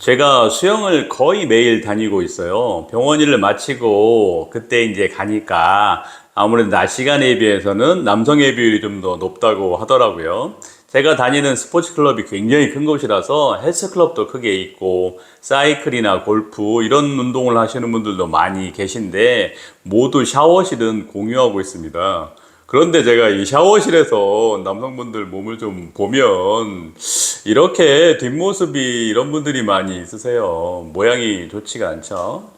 제가 수영을 거의 매일 다니고 있어요. 병원 일을 마치고 그때 이제 가니까 아무래도 낮 시간에 비해서는 남성의 비율이 좀 더 높다고 하더라고요. 제가 다니는 스포츠 클럽이 굉장히 큰 곳이라서 헬스클럽도 크게 있고 사이클이나 골프 이런 운동을 하시는 분들도 많이 계신데 모두 샤워실은 공유하고 있습니다. 그런데 제가 이 샤워실에서 남성분들 몸을 좀 보면 이렇게 뒷모습이 이런 분들이 많이 있으세요. 모양이 좋지가 않죠.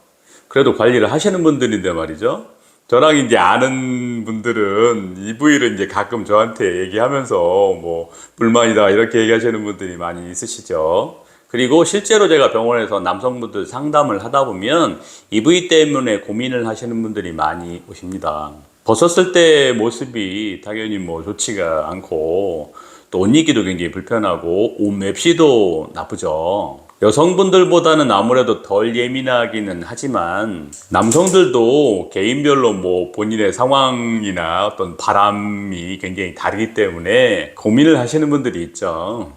그래도 관리를 하시는 분들인데 말이죠. 저랑 이제 아는 분들은 이 부위를 이제 가끔 저한테 얘기하면서 뭐 불만이다 이렇게 얘기하시는 분들이 많이 있으시죠. 그리고 실제로 제가 병원에서 남성분들 상담을 하다 보면 이 부위 때문에 고민을 하시는 분들이 많이 오십니다. 벗었을 때 모습이 당연히 뭐 좋지가 않고 또 옷 입기도 굉장히 불편하고 옷 맵시도 나쁘죠. 여성분들보다는 아무래도 덜 예민하기는 하지만 남성들도 개인별로 뭐 본인의 상황이나 어떤 바람이 굉장히 다르기 때문에 고민을 하시는 분들이 있죠.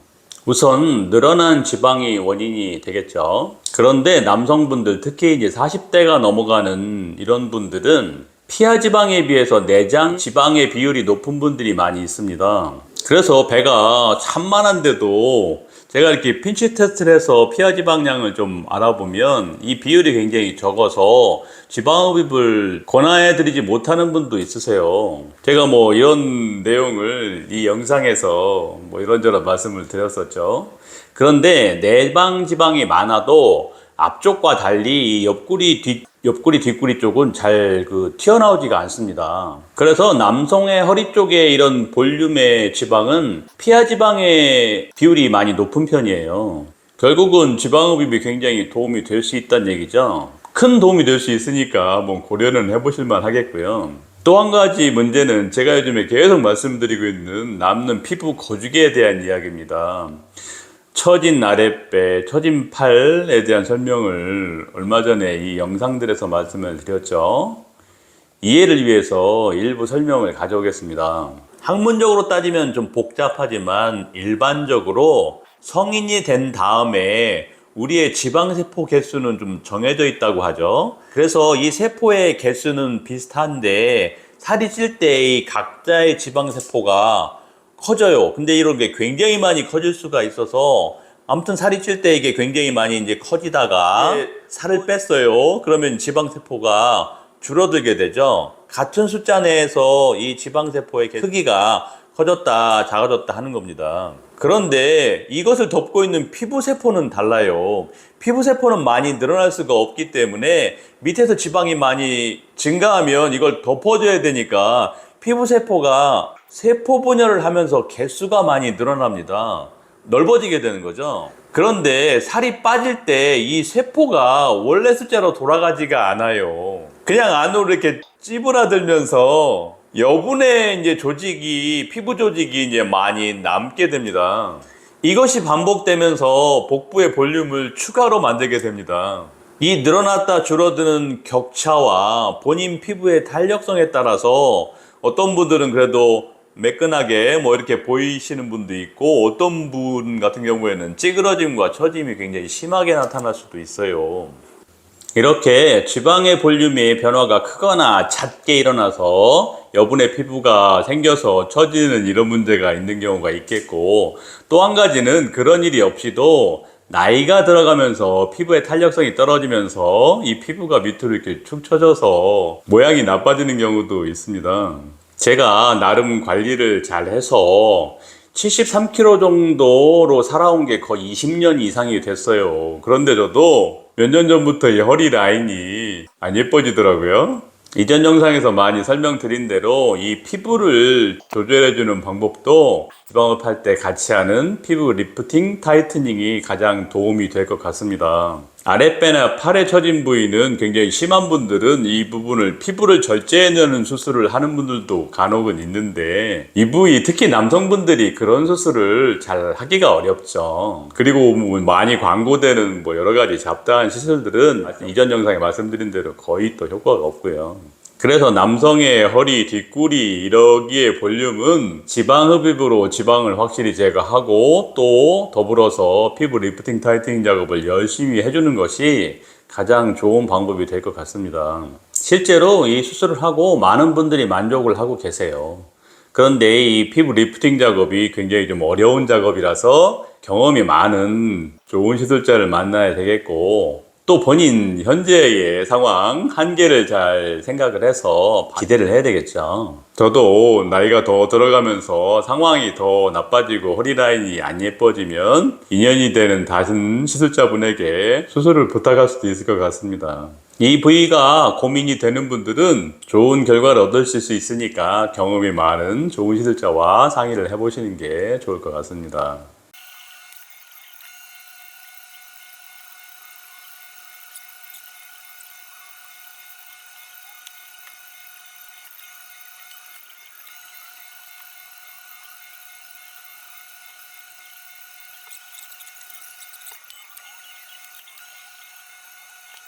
우선 늘어난 지방이 원인이 되겠죠. 그런데 남성분들 특히 이제 40대가 넘어가는 이런 분들은 피하 지방에 비해서 내장 지방의 비율이 높은 분들이 많이 있습니다. 그래서 배가 참만한데도 제가 이렇게 핀치 테스트를 해서 피하 지방량을 좀 알아보면 이 비율이 굉장히 적어서 지방흡입을 권해드리지 못하는 분도 있으세요. 제가 뭐 이런 내용을 이 영상에서 뭐 이런저런 말씀을 드렸었죠. 그런데 내방 지방이 많아도 앞쪽과 달리 이 옆구리 뒷구리 쪽은 잘 튀어나오지가 않습니다. 그래서 남성의 허리 쪽에 이런 볼륨의 지방은 피하 지방의 비율이 많이 높은 편이에요. 결국은 지방흡입이 굉장히 도움이 될 수 있다는 얘기죠. 큰 도움이 될 수 있으니까 한번 고려는 해보실 만 하겠고요. 또 한 가지 문제는 제가 요즘에 계속 말씀드리고 있는 남는 피부 거죽에 대한 이야기입니다. 처진 아랫배, 처진 팔에 대한 설명을 얼마 전에 이 영상들에서 말씀을 드렸죠. 이해를 위해서 일부 설명을 가져오겠습니다. 학문적으로 따지면 좀 복잡하지만 일반적으로 성인이 된 다음에 우리의 지방세포 개수는 좀 정해져 있다고 하죠. 그래서 이 세포의 개수는 비슷한데 살이 찔 때 이 각자의 지방세포가 커져요. 근데 이런 게 굉장히 많이 커질 수가 있어서 아무튼 살이 찔 때 이게 굉장히 많이 이제 커지다가 살을 뺐어요. 그러면 지방세포가 줄어들게 되죠. 같은 숫자 내에서 이 지방세포의 크기가 커졌다 작아졌다 하는 겁니다. 그런데 이것을 덮고 있는 피부세포는 달라요. 피부세포는 많이 늘어날 수가 없기 때문에 밑에서 지방이 많이 증가하면 이걸 덮어줘야 되니까 피부세포가 세포 분열을 하면서 개수가 많이 늘어납니다. 넓어지게 되는 거죠. 그런데 살이 빠질 때 이 세포가 원래 숫자로 돌아가지가 않아요. 그냥 안으로 이렇게 찌부라들면서 여분의 이제 조직이, 피부 조직이 이제 많이 남게 됩니다. 이것이 반복되면서 복부의 볼륨을 추가로 만들게 됩니다. 이 늘어났다 줄어드는 격차와 본인 피부의 탄력성에 따라서 어떤 분들은 그래도 매끈하게 뭐 이렇게 보이시는 분도 있고 어떤 분 같은 경우에는 찌그러짐과 처짐이 굉장히 심하게 나타날 수도 있어요. 이렇게 지방의 볼륨의 변화가 크거나 잦게 일어나서 여분의 피부가 생겨서 처지는 이런 문제가 있는 경우가 있겠고, 또 한 가지는 그런 일이 없이도 나이가 들어가면서 피부의 탄력성이 떨어지면서 이 피부가 밑으로 이렇게 축 처져서 모양이 나빠지는 경우도 있습니다. 제가 나름 관리를 잘 해서 73kg 정도로 살아온 게 거의 20년 이상이 됐어요. 그런데 저도 몇 년 전부터 이 허리 라인이 안 예뻐지더라고요. 이전 영상에서 많이 설명드린 대로 이 피부를 조절해주는 방법도 지방흡입 할 때 같이 하는 피부 리프팅, 타이트닝이 가장 도움이 될 것 같습니다. 아랫배나 팔에 처진 부위는 굉장히 심한 분들은 이 부분을 피부를 절제해내는 수술을 하는 분들도 간혹은 있는데 이 부위 특히 남성분들이 그런 수술을 잘 하기가 어렵죠. 그리고 많이 광고되는 뭐 여러 가지 잡다한 시술들은 이전 영상에 말씀드린 대로 거의 또 효과가 없고요. 그래서 남성의 허리, 뒷구리 이러기의 볼륨은 지방 흡입으로 지방을 확실히 제거하고 또 더불어서 피부 리프팅 타이트닝 작업을 열심히 해주는 것이 가장 좋은 방법이 될 것 같습니다. 실제로 이 수술을 하고 많은 분들이 만족을 하고 계세요. 그런데 이 피부 리프팅 작업이 굉장히 좀 어려운 작업이라서 경험이 많은 좋은 시술자를 만나야 되겠고, 또 본인 현재의 상황, 한계를 잘 생각을 해서 기대를 해야 되겠죠. 저도 나이가 더 들어가면서 상황이 더 나빠지고 허리 라인이 안 예뻐지면 인연이 되는 다른 시술자분에게 수술을 부탁할 수도 있을 것 같습니다. 이 부위가 고민이 되는 분들은 좋은 결과를 얻으실 수 있으니까 경험이 많은 좋은 시술자와 상의를 해보시는 게 좋을 것 같습니다.